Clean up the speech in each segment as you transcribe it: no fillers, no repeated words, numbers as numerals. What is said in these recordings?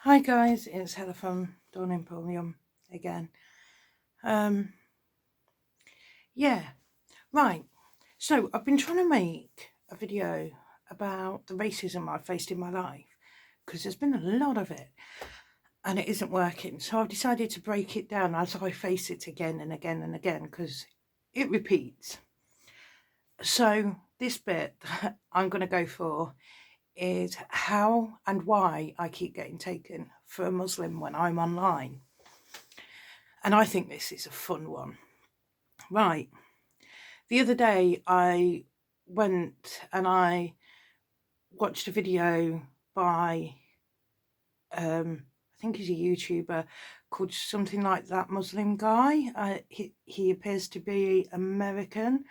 Hi guys, it's Heather from Dawn Emporium again. Yeah, right. So I've been trying to make a video about the racism I've faced in my life because there's been a lot of it and it isn't working. So I've decided to break it down as I face it again and again and again because it repeats. So this bit that I'm going to go for is how and why I keep getting taken for a Muslim when I'm online. And I think this is a fun one. Right. The other day I went and I watched a video by, I think he's a YouTuber called something like That Muslim Guy. He appears to be American.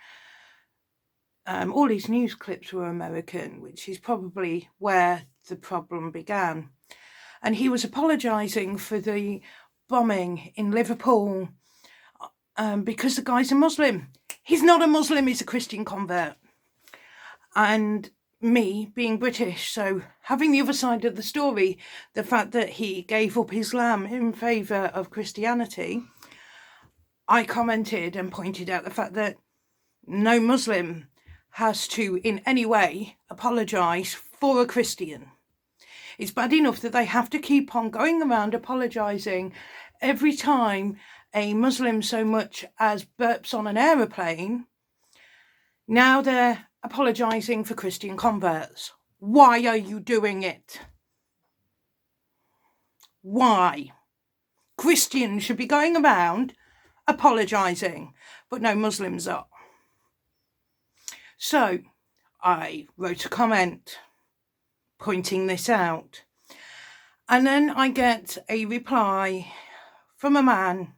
All his news clips were American, which is probably where the problem began. And he was apologising for the bombing in Liverpool because the guy's a Muslim. He's not a Muslim, he's a Christian convert. And me being British, so having the other side of the story, the fact that he gave up Islam in favour of Christianity, I commented and pointed out the fact that no Muslim has to in any way apologise for a Christian. It's bad enough that they have to keep on going around apologising every time a Muslim so much as burps on an aeroplane. Now they're apologising for Christian converts. Why are you doing it? Why? Christians should be going around apologising, but no Muslims are. So I wrote a comment pointing this out. And then I get a reply from a man.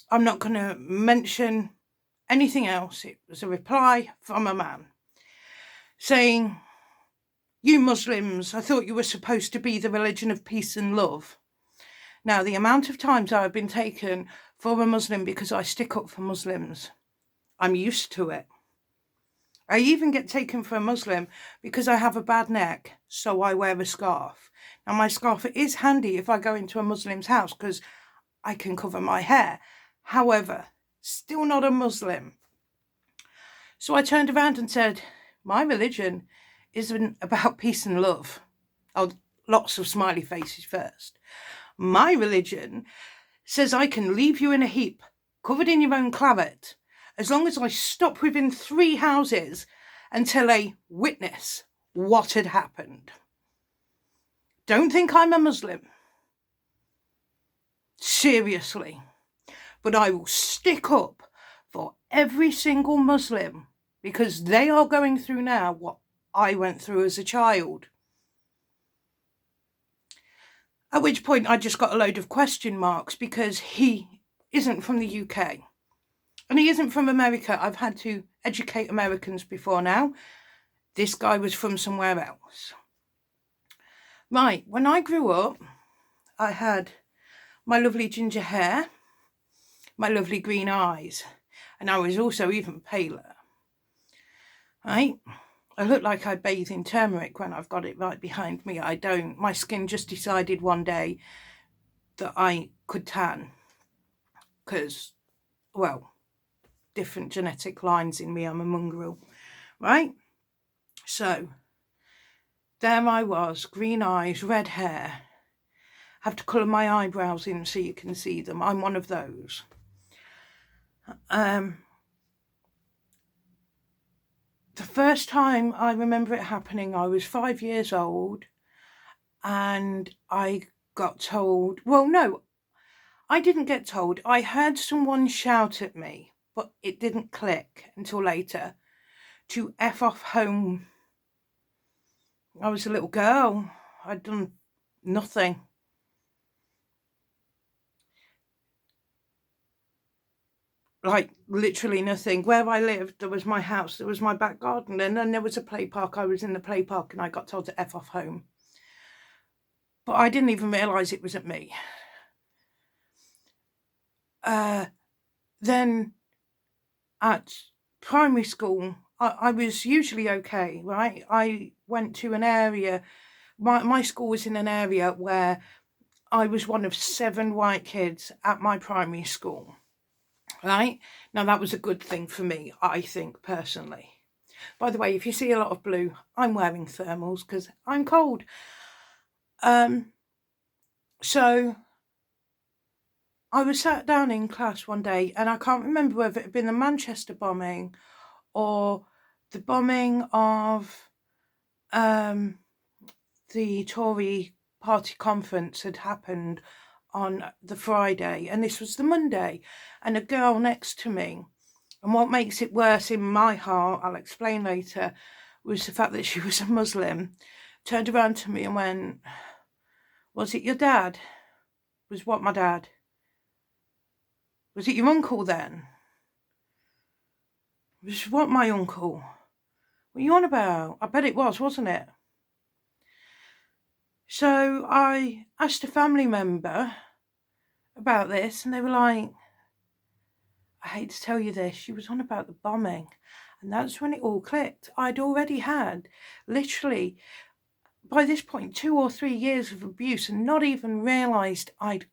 I'm not going to mention anything else. It was a reply from a man saying, "You Muslims, I thought you were supposed to be the religion of peace and love." Now, the amount of times I've been taken for a Muslim because I stick up for Muslims, I'm used to it. I even get taken for a Muslim because I have a bad neck, so I wear a scarf. Now, my scarf is handy if I go into a Muslim's house because I can cover my hair. However, still not a Muslim. So I turned around and said, my religion isn't about peace and love. Oh, lots of smiley faces first. My religion says I can leave you in a heap, covered in your own claret, as long as I stop within 3 houses and tell a witness what had happened. Don't think I'm a Muslim. Seriously. But I will stick up for every single Muslim because they are going through now what I went through as a child. At which point I just got a load of question marks because he isn't from the UK. And he isn't from America. I've had to educate Americans before now. This guy was from somewhere else. Right, when I grew up, I had my lovely ginger hair, my lovely green eyes, and I was also even paler. Right? I look like I bathe in turmeric when I've got it right behind me. I don't. My skin just decided one day that I could tan because, well, different genetic lines in me. I'm a mongrel, right? So there I was, green eyes, red hair. Have to colour my eyebrows in so you can see them. I'm one of those. The first time I remember it happening, I was 5 years old and I got told, well, no, I didn't get told. I heard someone shout at me, but it didn't click until later, to F off home. I was a little girl. I'd done nothing. Like literally nothing. Where I lived, there was my house, there was my back garden, and then there was a play park. I was in the play park and I got told to F off home. But I didn't even realise it was at me. Then at primary school, I was usually okay, right? I went to an area My school was in an area where I was one of 7 white kids at my primary school, right? Now, that was a good thing for me, I think, personally. By the way, if you see a lot of blue, I'm wearing thermals because I'm cold. So I was sat down in class one day, and I can't remember whether it had been the Manchester bombing or the bombing of the Tory party conference had happened on the Friday, and this was the Monday, and a girl next to me, and what makes it worse in my heart, I'll explain later, was the fact that she was a Muslim, turned around to me and went, "Was it your dad?" "Was what, my dad?" "Was it your uncle then?" "Was what, my uncle?" "What are you on about?" "I bet it was, wasn't it?" So I asked a family member about this, and they were like, "I hate to tell you this, she was on about the bombing." And that's when it all clicked. I'd already had, literally, by this point, 2 or 3 years of abuse and not even realised I'd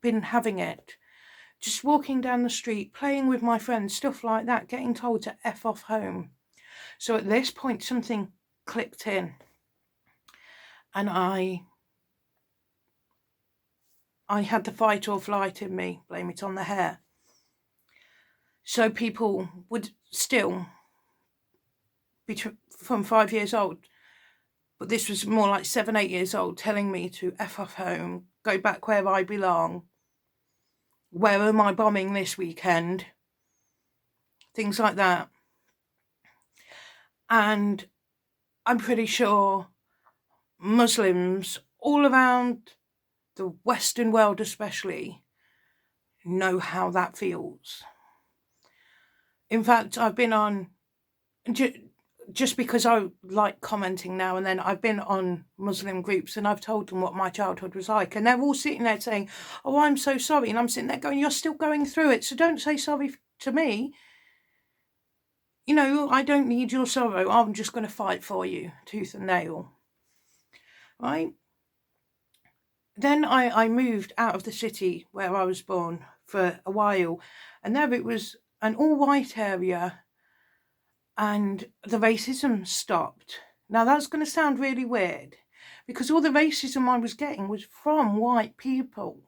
been having it. Just walking down the street, playing with my friends, stuff like that, getting told to F off home. So at this point, something clicked in. And I had the fight or flight in me, blame it on the hair. So people would still be from 5 years old, but this was more like 7, 8 years old, telling me to F off home, go back where I belong, where am I bombing this weekend, things like that. And I'm pretty sure Muslims all around the Western world especially know how that feels. In fact, I've been on, just because I like commenting now and then, I've been on Muslim groups and I've told them what my childhood was like, and they're all sitting there saying, "Oh, I'm so sorry," and I'm sitting there going, "You're still going through it, so don't say sorry to me. You know, I don't need your sorrow. I'm just going to fight for you, tooth and nail." Right? Then I moved out of the city where I was born for a while, and there it was an all-white area, and the racism stopped. Now, that's going to sound really weird, because all the racism I was getting was from white people,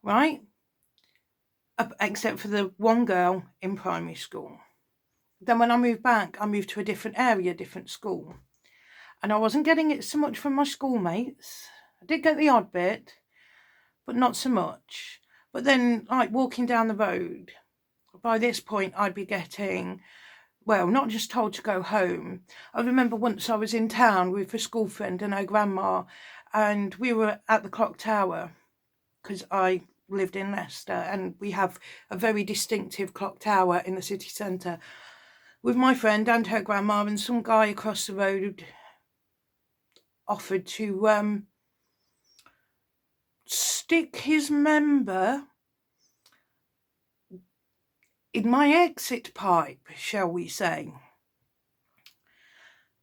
right? Except for the one girl in primary school. Then when I moved back, I moved to a different area, different school. And I wasn't getting it so much from my schoolmates. I did get the odd bit, but not so much. But then, like, walking down the road, by this point, I'd be getting, well, not just told to go home. I remember once I was in town with a school friend and her grandma, and we were at the clock tower, because I lived in Leicester, and we have a very distinctive clock tower in the city centre, with my friend and her grandma, and some guy across the road offered to stick his member in my exit pipe, shall we say,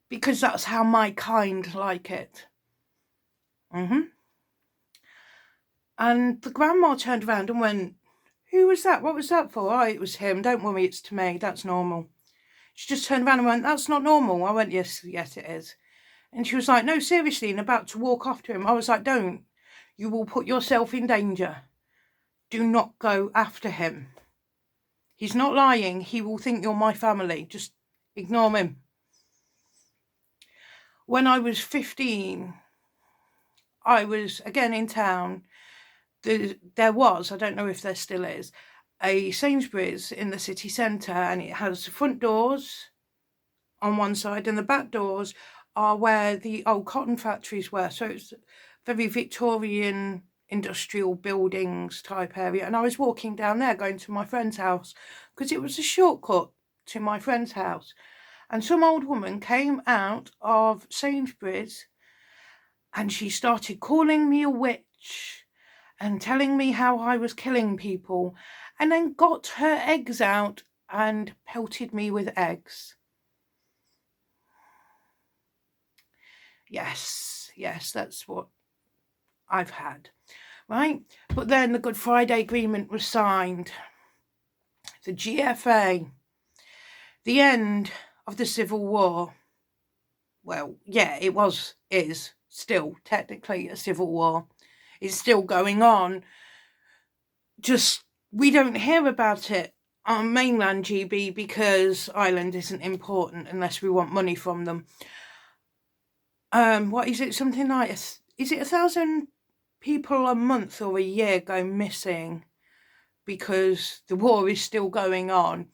because that's how my kind like it. And the grandma turned around and went, "Who was that? What was that for?" "Oh, it was him. Don't worry, it's to me. That's normal." She just turned around and went, "That's not normal." I went, yes, it is." And she was like, "No, seriously," and about to walk off to him. I was like, "Don't. You will put yourself in danger. Do not go after him. He's not lying. He will think you're my family. Just ignore him." When I was 15, I was again in town. There was, I don't know if there still is, a Sainsbury's in the city centre, and it has front doors on one side, and the back doors are where the old cotton factories were. So it's very Victorian industrial buildings type area. And I was walking down there going to my friend's house because it was a shortcut to my friend's house. And some old woman came out of Sainsbury's and she started calling me a witch and telling me how I was killing people, and then got her eggs out and pelted me with eggs. Yes, that's what I've had, right? But then the Good Friday Agreement was signed. The GFA, the end of the Civil War. Well, yeah, is still technically a civil war. It's still going on. Just, we don't hear about it on mainland GB because Ireland isn't important unless we want money from them. What is it? Something like, is it 1,000 people a month or a year go missing because the war is still going on?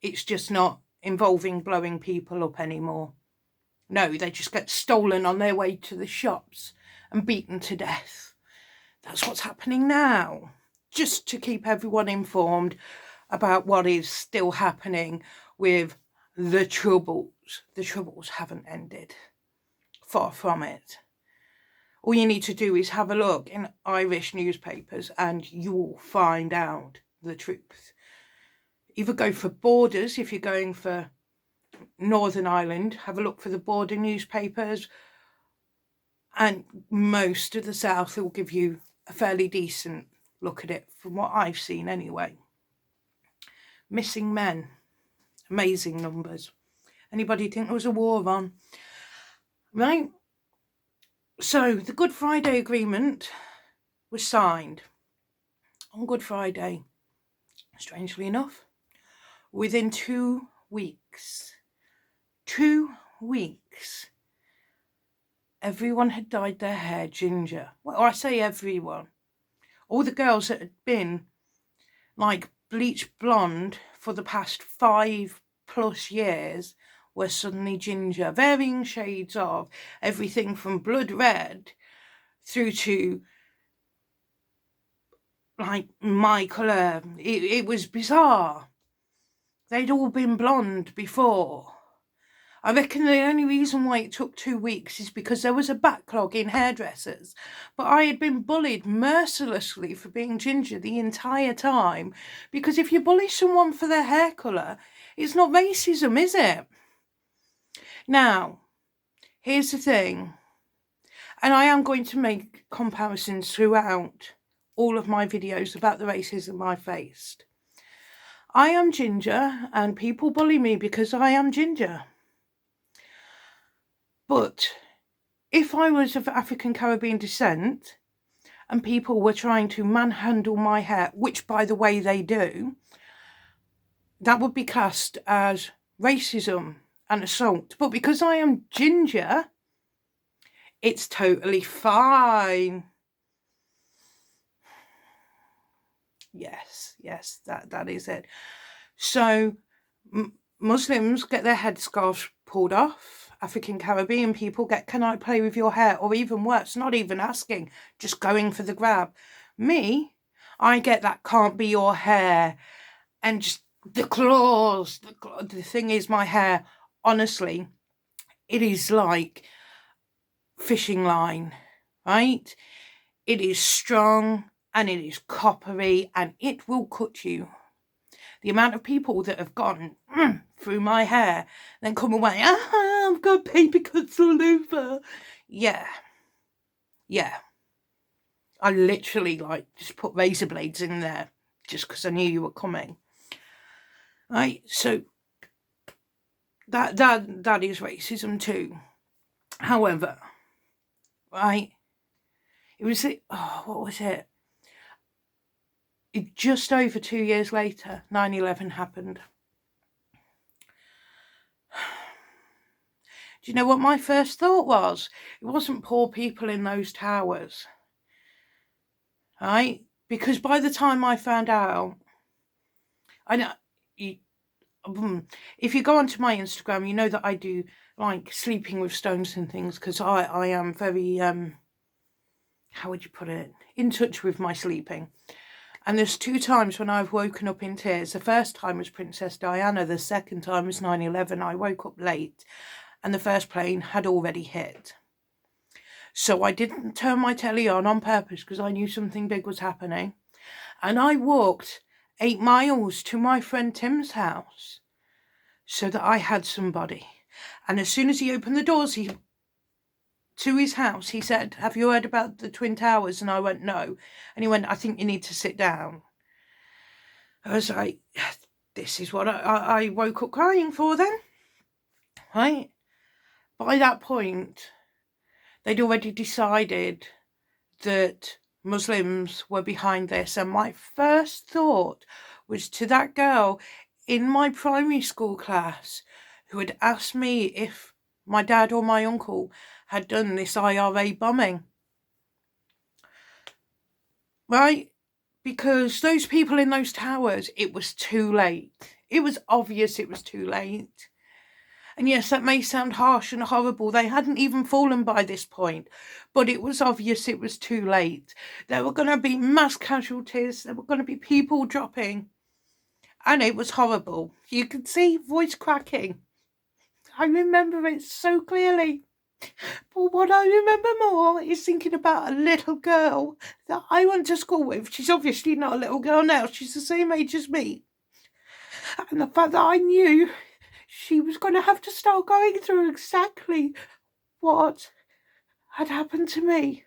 It's just not involving blowing people up anymore. No, they just get stolen on their way to the shops and beaten to death. That's what's happening now. Just to keep everyone informed about what is still happening with the Troubles. The Troubles haven't ended. Far from it. All you need to do is have a look in Irish newspapers and you will find out the truth. Either go for Borders if you're going for Northern Ireland, have a look for the border newspapers, and most of the south will give you a fairly decent look at it from what I've seen anyway. Missing men, amazing numbers. Anybody think there was a war on? Right? So the Good Friday Agreement was signed on Good Friday, strangely enough, within 2 weeks. 2 weeks. Everyone had dyed their hair ginger. Well, I say everyone. All the girls that had been like bleached blonde for the past 5+ years were suddenly ginger. Varying shades of everything from blood red through to like my colour. It was bizarre. They'd all been blonde before. I reckon the only reason why it took 2 weeks is because there was a backlog in hairdressers. But I had been bullied mercilessly for being ginger the entire time. Because if you bully someone for their hair colour, it's not racism, is it? Now, here's the thing. And I am going to make comparisons throughout all of my videos about the racism I faced. I am ginger and people bully me because I am ginger. But if I was of African Caribbean descent and people were trying to manhandle my hair, which by the way they do, that would be classed as racism and assault. But because I am ginger, it's totally fine. Yes, that is it. So Muslims get their headscarves pulled off. African Caribbean people get, can I play with your hair? Or even worse, not even asking, just going for the grab. Me, I get that can't be your hair. And just the claws. The thing is, my hair, honestly, it is like fishing line, right? It is strong and it is coppery and it will cut you. The amount of people that have gone through my hair, then come away, I've got paper cuts all over. Yeah. I literally just put razor blades in there just because I knew you were coming. Right, so that is racism too. However, right, it was what was it? Just over 2 years later, 9/11 happened. Do you know what my first thought was? It wasn't poor people in those towers. Right? Because by the time I found out, I know, if you go onto my Instagram, you know that I do like sleeping with stones and things because I am very, how would you put it, in touch with my sleeping. And there's 2 times when I've woken up in tears. The first time was Princess Diana. The second time was 9/11. I woke up late and the first plane had already hit. So I didn't turn my telly on purpose because I knew something big was happening. And I walked 8 miles to my friend Tim's house so that I had somebody. And as soon as he opened the doors, he to his house, he said, "Have you heard about the Twin Towers?" And I went, "No." And he went, "I think you need to sit down." I was like, this is what I woke up crying for then, right? By that point, they'd already decided that Muslims were behind this. And my first thought was to that girl in my primary school class who had asked me if my dad or my uncle had done this IRA bombing. Right? Because those people in those towers, it was too late. It was obvious it was too late. And yes, that may sound harsh and horrible. They hadn't even fallen by this point. But it was obvious it was too late. There were going to be mass casualties. There were going to be people dropping. And it was horrible. You could see voice cracking. I remember it so clearly. But what I remember more is thinking about a little girl that I went to school with. She's obviously not a little girl now. She's the same age as me. And the fact that I knew she was going to have to start going through exactly what had happened to me.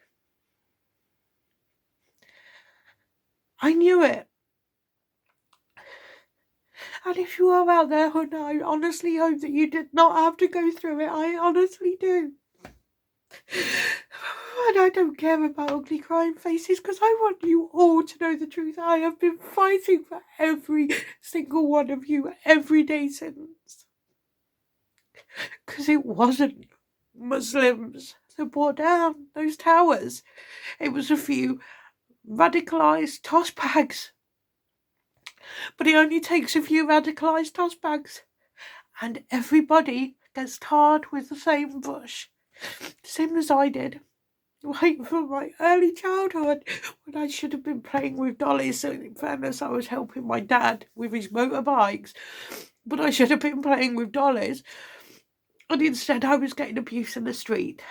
I knew it. And if you are out there, I honestly hope that you did not have to go through it. I honestly do. And I don't care about ugly crying faces because I want you all to know the truth. I have been fighting for every single one of you every day since. Because it wasn't Muslims that brought down those towers. It was a few radicalised toss bags. But it only takes a few radicalised toss bags and everybody gets tarred with the same brush. Same as I did. Right from my early childhood, when I should have been playing with dollies. So in fairness, I was helping my dad with his motorbikes, but I should have been playing with dollies. And instead I was getting abuse in the street.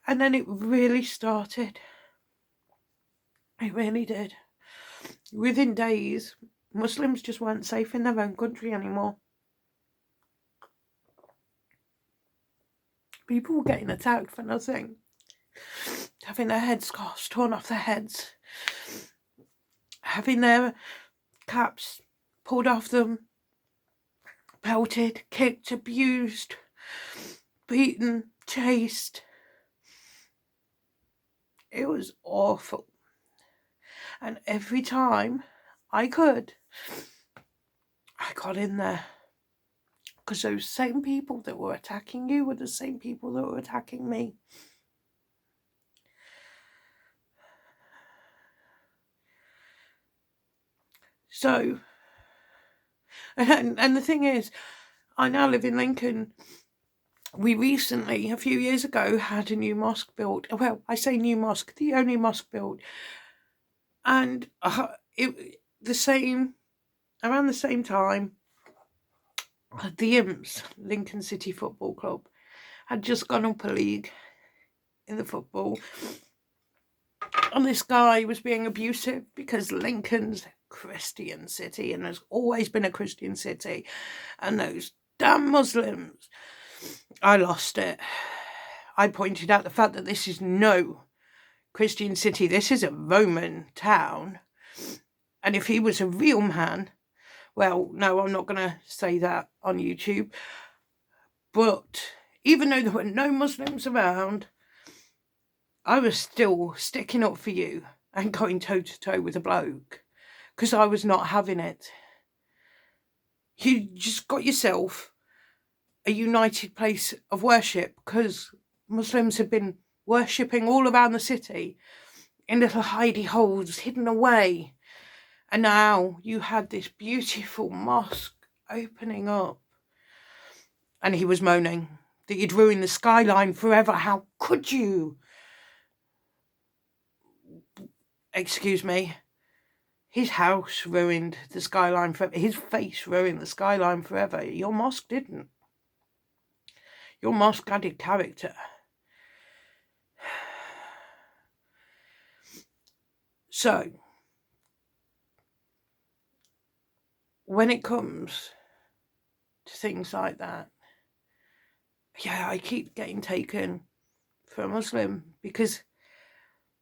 And then it really started. It really did. Within days, Muslims just weren't safe in their own country anymore. People were getting attacked for nothing. Having their headscarves torn off their heads. Having their caps pulled off them. Pelted, kicked, abused, beaten, chased. It was awful. And every time I could, I got in there. Because those same people that were attacking you were the same people that were attacking me. So, and the thing is, I now live in Lincoln. We recently, a few years ago, had a new mosque built. Well, I say new mosque, the only mosque built. And around the same time, the Imps, Lincoln City Football Club, had just gone up a league in the football. And this guy was being abusive because Lincoln's a Christian city and has always been a Christian city. And those damn Muslims, I lost it. I pointed out the fact that this is no Christian city. This is a Roman town. And if he was a real man, well, no, I'm not going to say that on YouTube. But even though there were no Muslims around, I was still sticking up for you and going toe-to-toe with a bloke because I was not having it. You just got yourself a united place of worship because Muslims have been worshipping all around the city in little hidey holes hidden away. And now you had this beautiful mosque opening up. And he was moaning that you'd ruined the skyline forever. How could you? Excuse me. His house ruined the skyline forever. His face ruined the skyline forever. Your mosque didn't. Your mosque added character. So, when it comes to things like that, yeah, I keep getting taken for a Muslim because,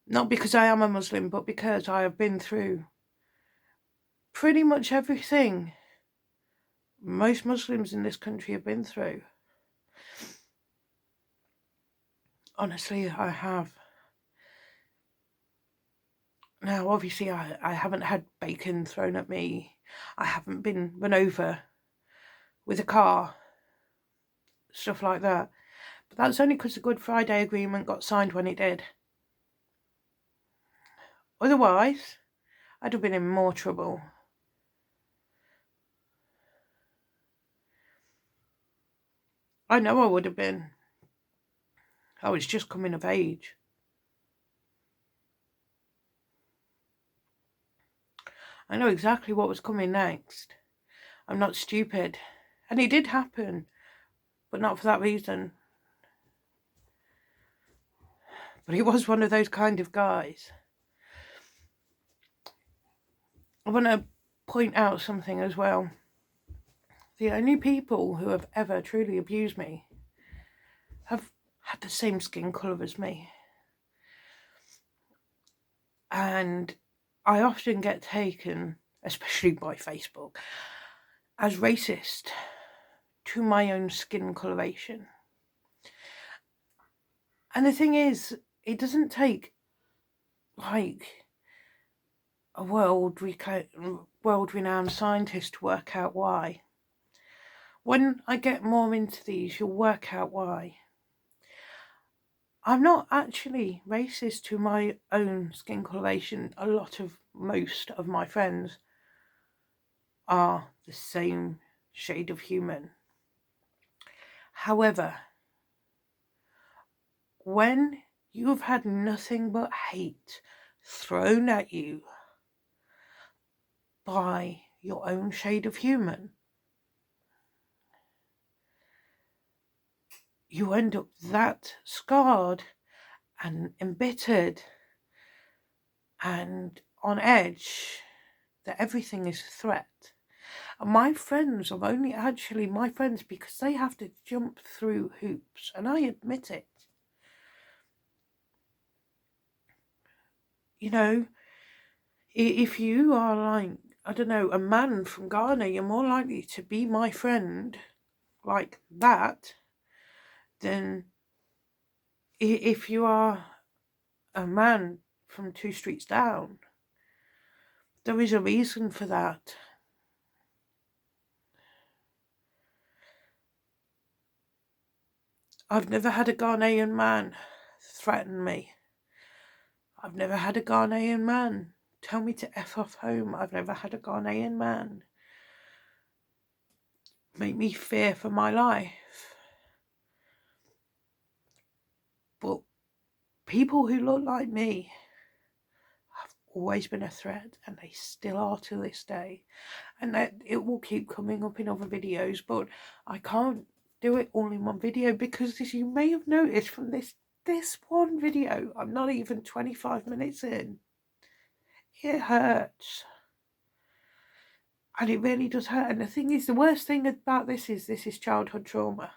not because I am a Muslim, but because I have been through pretty much everything most Muslims in this country have been through. Honestly, I have. Now, obviously, I haven't had bacon thrown at me. I haven't been run over with a car. Stuff like that. But that's only because the Good Friday Agreement got signed when it did. Otherwise, I'd have been in more trouble. I know I would have been. I was just coming of age. I know exactly what was coming next. I'm not stupid. And it did happen, but not for that reason. But he was one of those kind of guys. I want to point out something as well. The only people who have ever truly abused me have had the same skin colour as me. And I often get taken, especially by Facebook, as racist to my own skin coloration. And the thing is, it doesn't take like a world-renowned scientist to work out why. When I get more into these, you'll work out why. I'm not actually racist to my own skin coloration. Most of my friends are the same shade of human. However, when you've had nothing but hate thrown at you by your own shade of human, you end up that scarred and embittered and on edge that everything is a threat. And my friends are only actually my friends because they have to jump through hoops, and I admit it. You know, if you are like, I don't know, a man from Ghana, you're more likely to be my friend like that than if you are a man from 2 streets down. There is a reason for that. I've never had a Ghanaian man threaten me. I've never had a Ghanaian man tell me to F off home. I've never had a Ghanaian man make me fear for my life. But people who look like me have always been a threat, and they still are to this day. And that it will keep coming up in other videos, but I can't do it all in one video because, as you may have noticed from this one video, I'm not even 25 minutes in. It hurts. And it really does hurt. And the thing is, the worst thing about this is childhood trauma.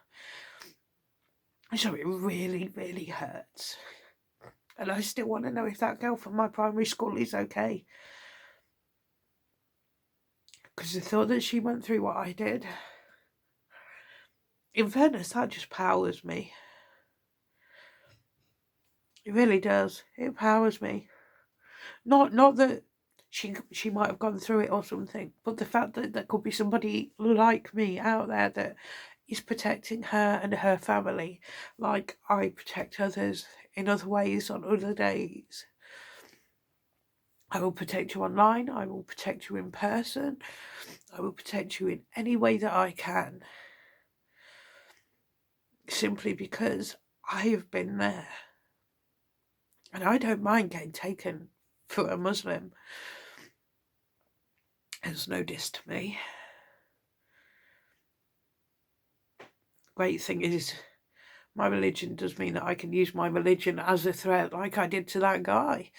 So it really, really hurts. And I still want to know if that girl from my primary school is okay. Because the thought that she went through what I did, in fairness, that just powers me. It really does. It powers me. Not that she might have gone through it or something, but the fact that there could be somebody like me out there that is protecting her and her family like I protect others in other ways on other days. I will protect you online. I will protect you in person. I will protect you in any way that I can. Simply because I have been there. And I don't mind getting taken for a Muslim. It's no diss to me. Great thing is, my religion does mean that I can use my religion as a threat like I did to that guy.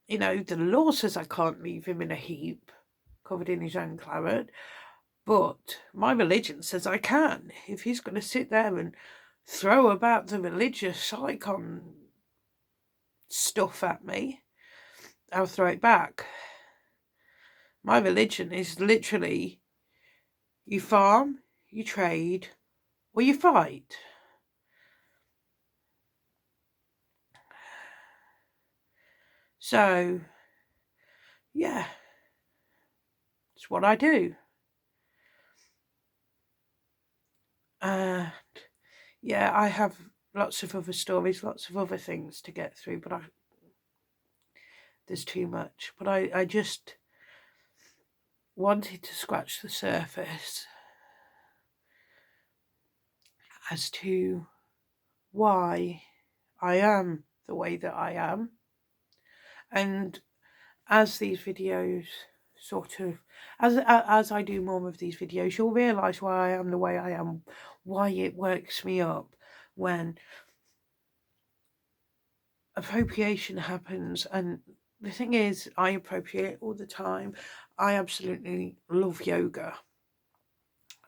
You know, the law says I can't leave him in a heap. covered in his own claret. But my religion says I can. If he's going to sit there and throw about the religious icon stuff at me, I'll throw it back. My religion is literally, you farm, you trade, or you fight. So, yeah, it's what I do. And yeah, I have lots of other stories, lots of other things to get through, but there's too much. But I just wanted to scratch the surface as to why I am the way that I am. And as these videos sort of, as I do more of these videos, you'll realise why I am the way I am, why it works me up when appropriation happens. And the thing is, I appropriate all the time. I absolutely love yoga.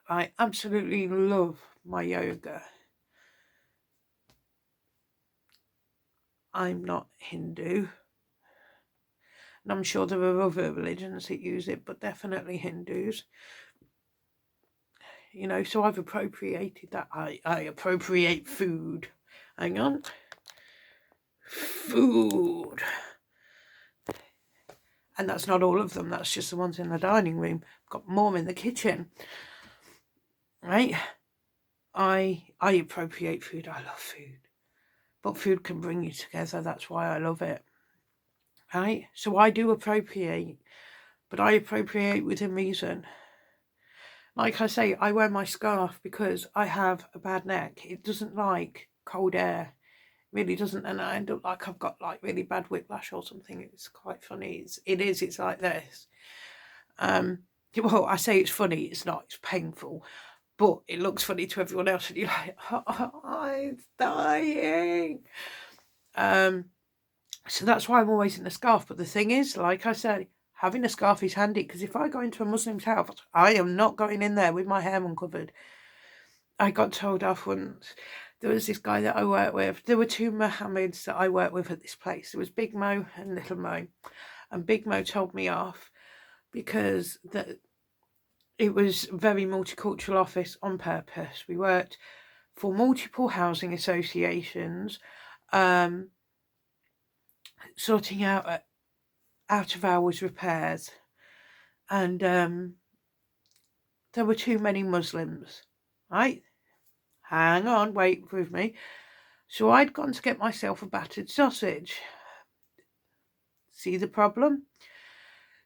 I absolutely love my yoga. I'm not Hindu. And I'm sure there are other religions that use it, but definitely Hindus. You know, so I've appropriated that. I appropriate food. Hang on. Food. And that's not all of them. That's just the ones in the dining room. I've got more in the kitchen. Right? I appropriate food. I love food. But food can bring you together. That's why I love it. Right? So I do appropriate. But I appropriate within reason. Like I say, I wear my scarf because I have a bad neck. It doesn't like cold air. It really doesn't. And I end up like I've got like really bad whiplash or something. It's quite funny. It's like this. Well, I say it's funny. It's not. It's painful. But it looks funny to everyone else. And you're like, oh, it's dying. So that's why I'm always in a scarf. But the thing is, like I said, having a scarf is handy, because if I go into a Muslim's house, I am not going in there with my hair uncovered. I got told off once. There was this guy that I worked with. There were two Mohammeds that I worked with at this place. There was Big Mo and Little Mo. And Big Mo told me off because it was a very multicultural office on purpose. We worked for multiple housing associations, sorting out of hours repairs, and there were too many Muslims, right? Hang on, wait with me. So I'd gone to get myself a battered sausage. See the problem?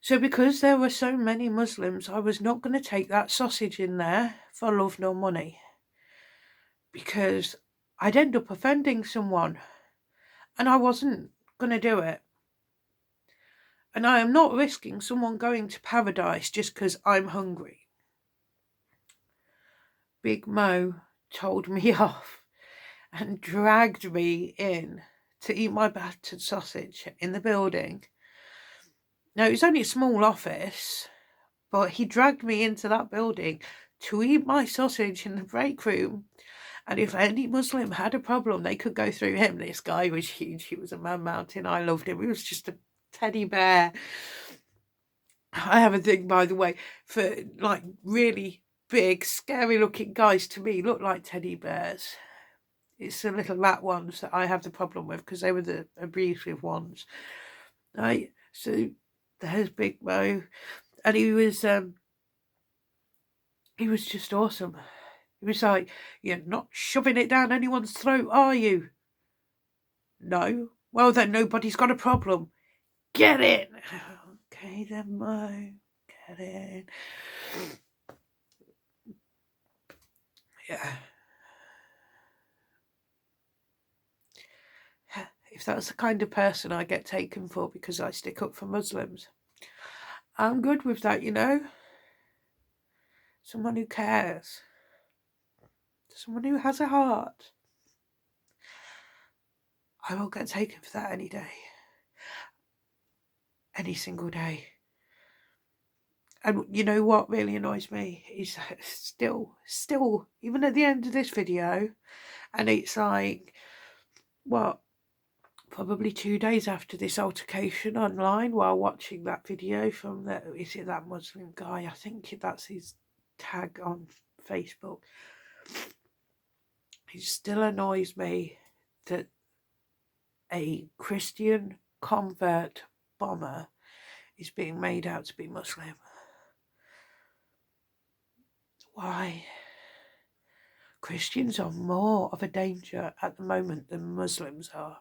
So because there were so many Muslims, I was not going to take that sausage in there for love nor money, because I'd end up offending someone, and I wasn't going to do it. And I am not risking someone going to paradise just because I'm hungry. Big Mo told me off and dragged me in to eat my battered sausage in the building. Now, it was only a small office, but he dragged me into that building to eat my sausage in the break room. And if any Muslim had a problem, they could go through him. This guy was huge. He was a man mountain. I loved him. He was just a teddy bear. I have a thing, by the way, for like really big, scary looking guys. To me, look like teddy bears. It's the little rat ones that I have the problem with, because they were the abusive ones. Right? So there's Big Mo, and he was just awesome. He was like, "You're not shoving it down anyone's throat, are you?" "No." "Well, then nobody's got a problem. Get in." "Okay then, Mo. Get in." Yeah. If that's the kind of person I get taken for because I stick up for Muslims, I'm good with that, you know. Someone who cares. Someone who has a heart. I will get taken for that any day. Any single day. And you know what really annoys me is still, even at the end of this video, and it's like, what, probably 2 days after this altercation online, while watching that video from is it that Muslim guy? I think that's his tag on Facebook. It still annoys me that a Christian convert bomber is being made out to be Muslim. Why? Christians are more of a danger at the moment than Muslims are.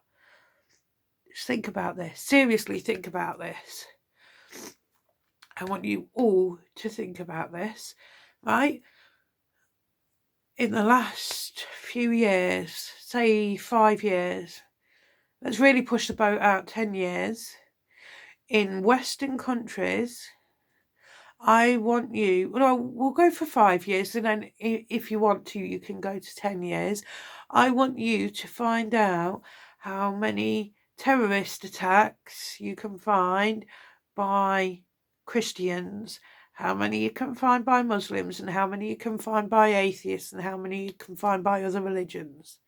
Just think about this. Seriously, think about this. I want you all to think about this, right? In the last few years, say 5 years, let's really push the boat out 10 years, in Western countries, I want you, well, we'll go for 5 years, and then if you want to, you can go to 10 years. I want you to find out how many terrorist attacks you can find by Christians, how many you can find by Muslims, and how many you can find by atheists, and how many you can find by other religions.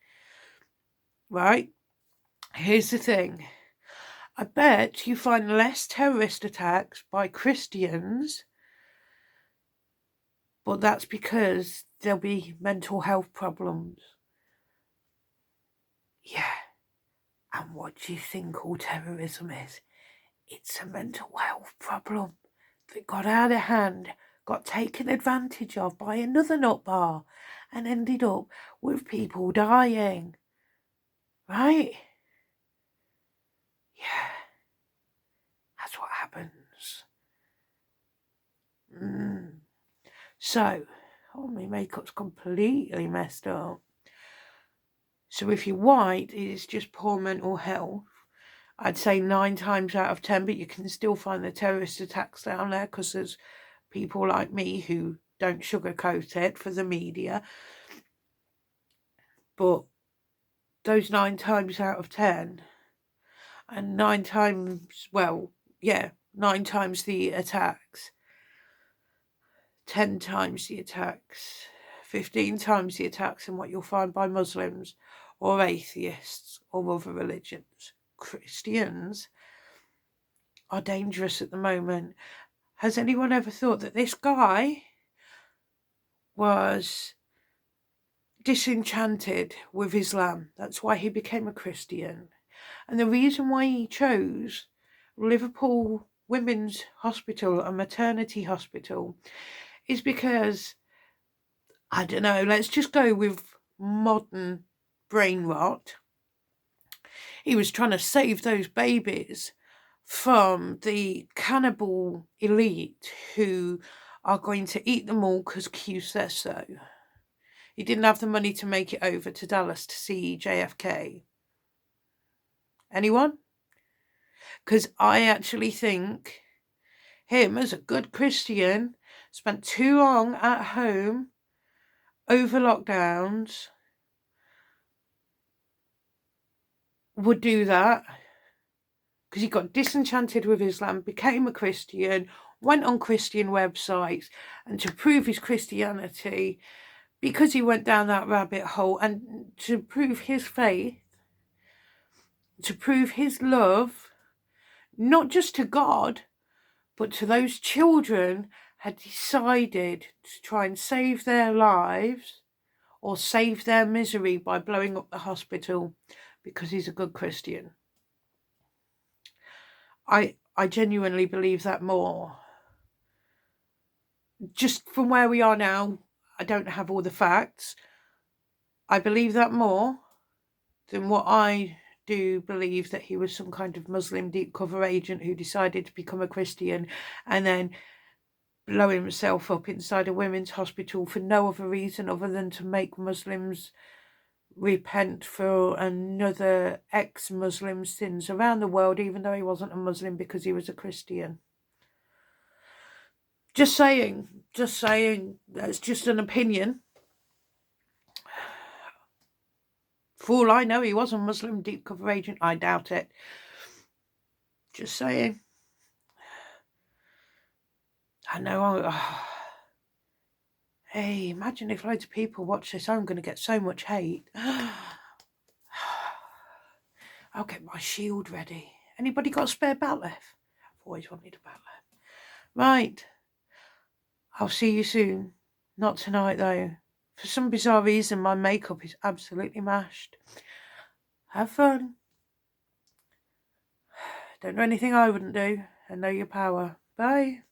Right? Here's the thing. I bet you find less terrorist attacks by Christians, but that's because there'll be mental health problems. Yeah. And what do you think all terrorism is? It's a mental health problem that got out of hand, got taken advantage of by another nutbar, and ended up with people dying. Right? Yeah. That's what happens. So, my makeup's completely messed up. So if you're white, it's just poor mental health. I'd say 9 times out of 10, but you can still find the terrorist attacks down there because there's people like me who don't sugarcoat it for the media. But those 9 times out of 10, and 9 times, 9 times the attacks, 10 times the attacks, 15 times the attacks, and what you'll find by Muslims or atheists or other religions. Christians are dangerous at the moment. Has anyone ever thought that this guy was disenchanted with Islam? That's why he became a Christian. And the reason why he chose Liverpool Women's Hospital, a maternity hospital, is because, I don't know, let's just go with modern brain rot. He was trying to save those babies from the cannibal elite who are going to eat them all because Q says so. He didn't have the money to make it over to Dallas to see JFK. Anyone? Because I actually think him, as a good Christian, spent too long at home over lockdowns, would do that because he got disenchanted with Islam, became a Christian, went on Christian websites, and to prove his Christianity, because he went down that rabbit hole, and to prove his faith, to prove his love, not just to God, but to those children, had decided to try and save their lives or save their misery by blowing up the hospital because he's a good Christian. I genuinely believe that more. Just from where we are now, I don't have all the facts. I believe that more than what I do believe that he was some kind of Muslim deep cover agent who decided to become a Christian and then blow himself up inside a women's hospital for no other reason other than to make Muslims repent for another ex-Muslim sins around the world, even though he wasn't a Muslim because he was a Christian. Just saying, that's just an opinion. For all I know, he was a Muslim deep cover agent. I doubt it. Just saying. I know. Hey, imagine if loads of people watch this. I'm going to get so much hate. I'll get my shield ready. Anybody got a spare bat left? I've always wanted a bat left. Right. I'll see you soon. Not tonight, though. For some bizarre reason, my makeup is absolutely mashed. Have fun. Don't do anything I wouldn't do, and know your power. Bye.